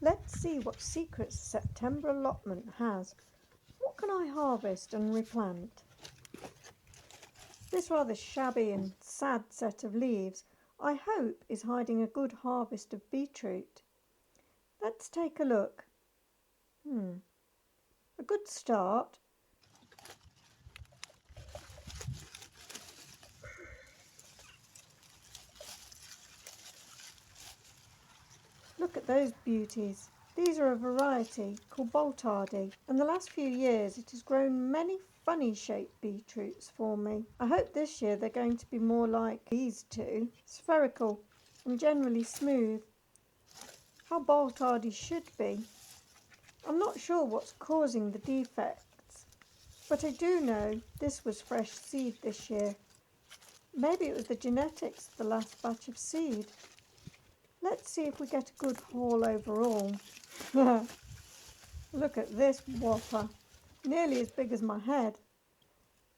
Let's see what secrets the September allotment has. What can I harvest and replant? This rather shabby and sad set of leaves, I hope, is hiding a good harvest of beetroot. Let's take a look. A good start. Look at those beauties. These are a variety called boltardy, and the last few years it has grown many funny shaped beetroots for me. I hope this year they're going to be more like these two, spherical and generally smooth. How boltardy should be. I'm not sure what's causing the defects, but I do know this was fresh seed this year. Maybe it was the genetics of the last batch of seed. Let's see if we get a good haul overall. Look at this whopper, nearly as big as my head.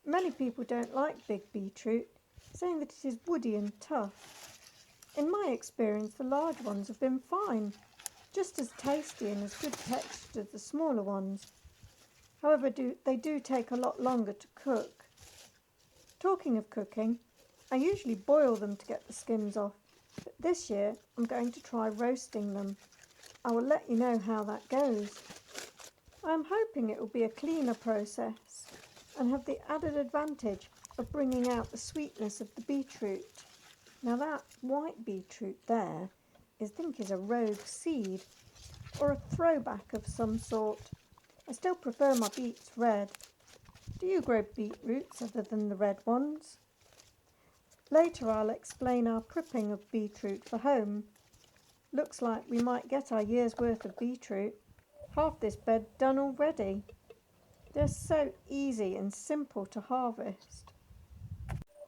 Many people don't like big beetroot, saying that it is woody and tough. In my experience, the large ones have been fine, just as tasty and as good textured as the smaller ones. However, they do take a lot longer to cook. Talking of cooking, I usually boil them to get the skins off, but this year I'm going to try roasting them. I will let you know how that goes. I am hoping it will be a cleaner process and have the added advantage of bringing out the sweetness of the beetroot. Now that white beetroot there is a rogue seed or a throwback of some sort. I still prefer my beets red. Do you grow beetroots other than the red ones? Later I'll explain our pripping of beetroot for home. Looks like we might get our year's worth of beetroot. Half this bed done already. They're so easy and simple to harvest.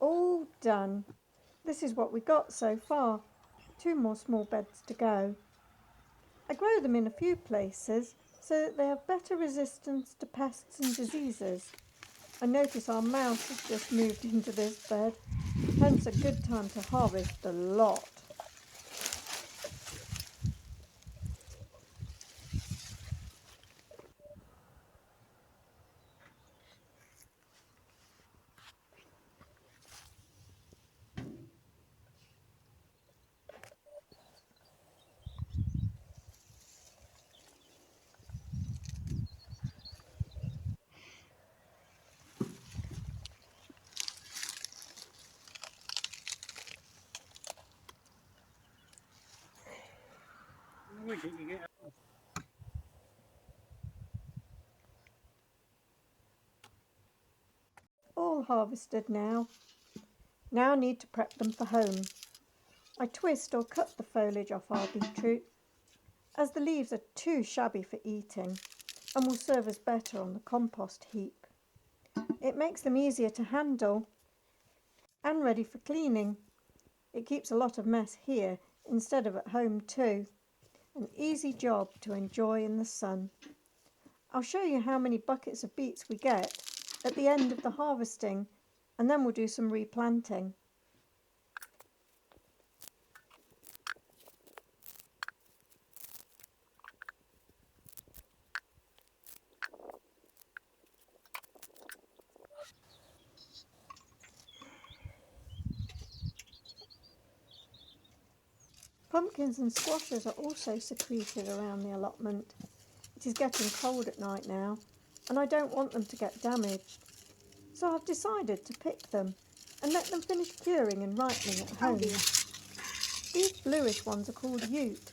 All done. This is what we got so far. 2 more small beds to go. I grow them in a few places so that they have better resistance to pests and diseases. I notice our mouse has just moved into this bed, hence a good time to harvest a lot. All harvested now. Now need to prep them for home. I twist or cut the foliage off our beetroot, as the leaves are too shabby for eating and will serve us better on the compost heap. It makes them easier to handle and ready for cleaning. It keeps a lot of mess here instead of at home too. An easy job to enjoy in the sun. I'll show you how many buckets of beets we get at the end of the harvesting, and then we'll do some replanting. Pumpkins and squashes are also secreted around the allotment. It is getting cold at night now, and I don't want them to get damaged. So I've decided to pick them and let them finish curing and ripening at home. These bluish ones are called Ute.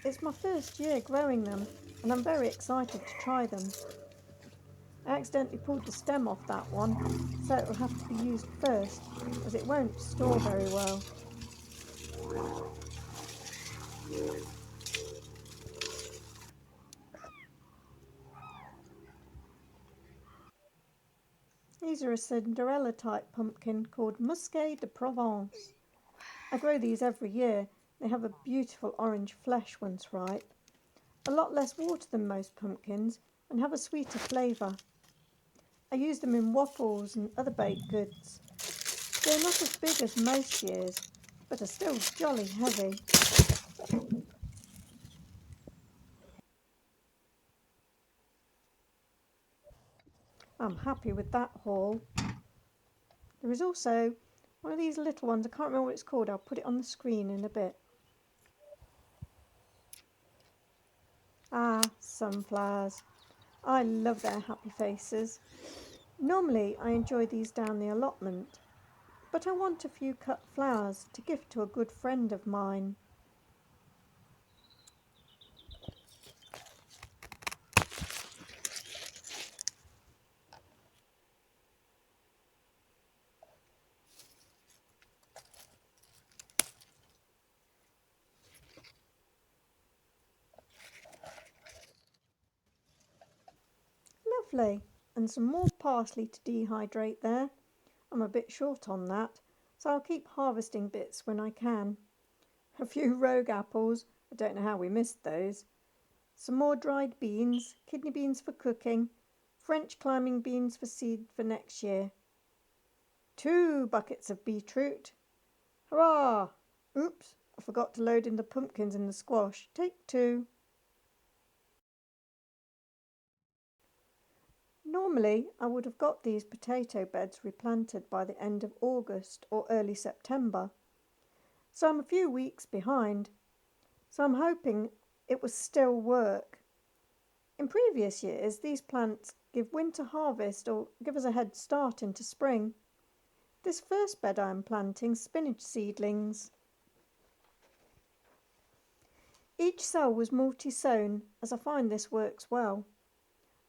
It's my first year growing them, and I'm very excited to try them. I accidentally pulled the stem off that one, so it will have to be used first, as it won't store very well. These are a Cinderella type pumpkin called Musqué de Provence. I grow these every year. They have a beautiful orange flesh once ripe, a lot less water than most pumpkins, and have a sweeter flavour. I use them in waffles and other baked goods. They're not as big as most years, but are still jolly heavy. I'm happy with that haul. There is also one of these little ones, I can't remember what it's called, I'll put it on the screen in a bit. Ah, sunflowers. I love their happy faces. Normally I enjoy these down the allotment, but I want a few cut flowers to gift to a good friend of mine. Lovely, and some more parsley to dehydrate there. I'm a bit short on that, so I'll keep harvesting bits when I can. A few rogue apples, I don't know how we missed those. Some more dried beans, kidney beans for cooking, French climbing beans for seed for next year. 2 buckets of beetroot. Hurrah! Oops, I forgot to load in the pumpkins and the squash. Take 2. Normally, I would have got these potato beds replanted by the end of August or early September, so I'm a few weeks behind. So I'm hoping it will still work. In previous years, these plants give winter harvest or give us a head start into spring. This first bed I am planting spinach seedlings. Each cell was multi-sown, as I find this works well.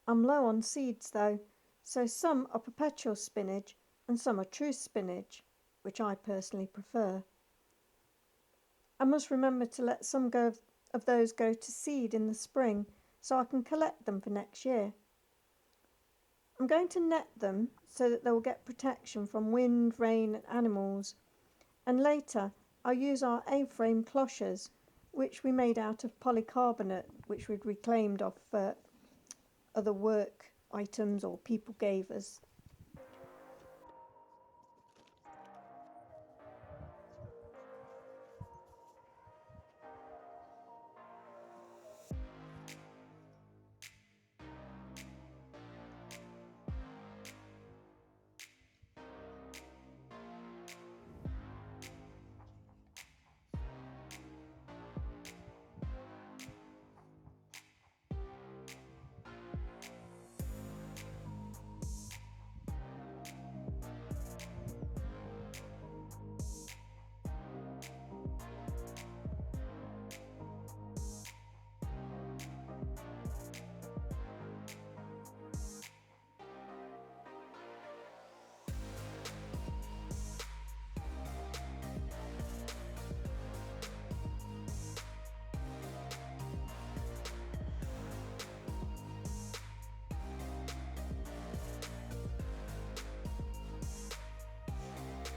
I'm low on seeds though, so some are perpetual spinach and some are true spinach, which I personally prefer. I must remember to let some of those go to seed in the spring so I can collect them for next year. I'm going to net them so that they will get protection from wind, rain and animals, and later I'll use our A-frame cloches, which we made out of polycarbonate, which we'd reclaimed off other work items or people gave us.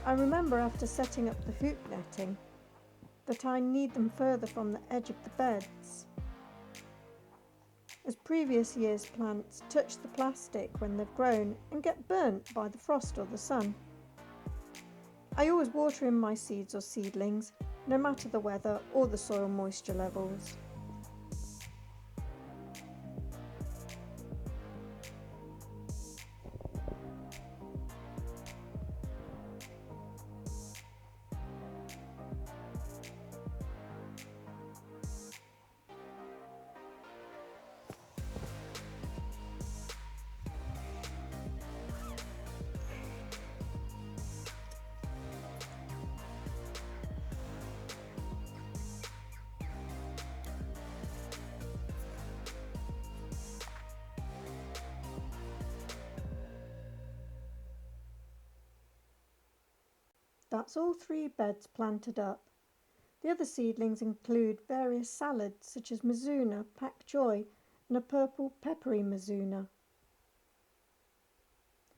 I remember after setting up the hoop netting that I need them further from the edge of the beds, as previous year's plants touch the plastic when they've grown and get burnt by the frost or the sun. I always water in my seeds or seedlings, no matter the weather or the soil moisture levels. That's all 3 beds planted up. The other seedlings include various salads such as mizuna, pak choy and a purple peppery mizuna.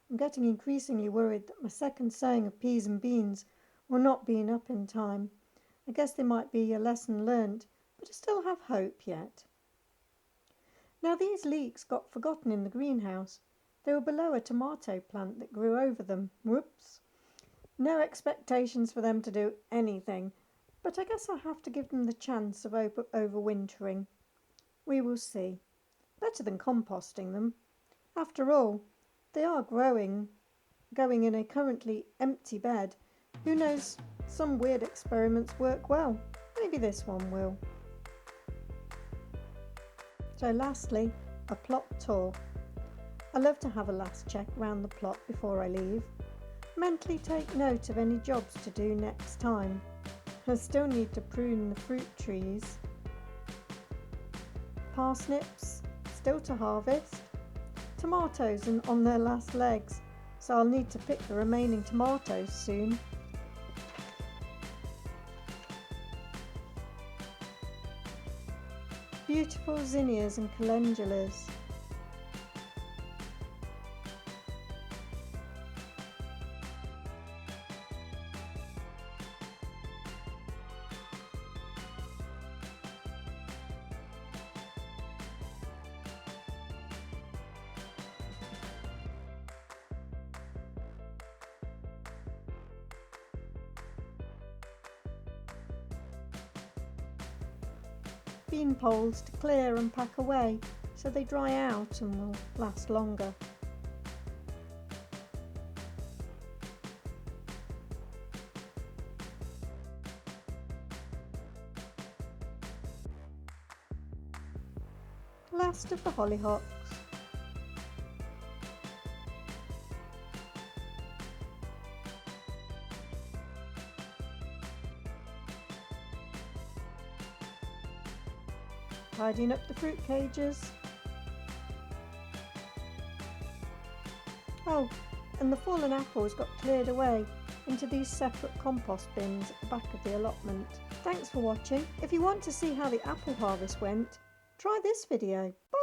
I'm getting increasingly worried that my second sowing of peas and beans will not be up in time. I guess there might be a lesson learnt, but I still have hope yet. Now these leeks got forgotten in the greenhouse. They were below a tomato plant that grew over them. Whoops! No expectations for them to do anything, but I guess I'll have to give them the chance of overwintering. We will see. Better than composting them. After all, They are going in a currently empty bed. Who knows, some weird experiments work well. Maybe this one will. So lastly, a plot tour. I love to have a last check round the plot before I leave. Mentally take note of any jobs to do next time. I still need to prune the fruit trees. Parsnips, still to harvest. Tomatoes are on their last legs, so I'll need to pick the remaining tomatoes soon. Beautiful zinnias and calendulas. Bean poles to clear and pack away so they dry out and will last longer. Last of the hollyhocks. Tidying up the fruit cages. Oh, and the fallen apples got cleared away into these separate compost bins at the back of the allotment. Thanks for watching. If you want to see how the apple harvest went, try this video. Bye!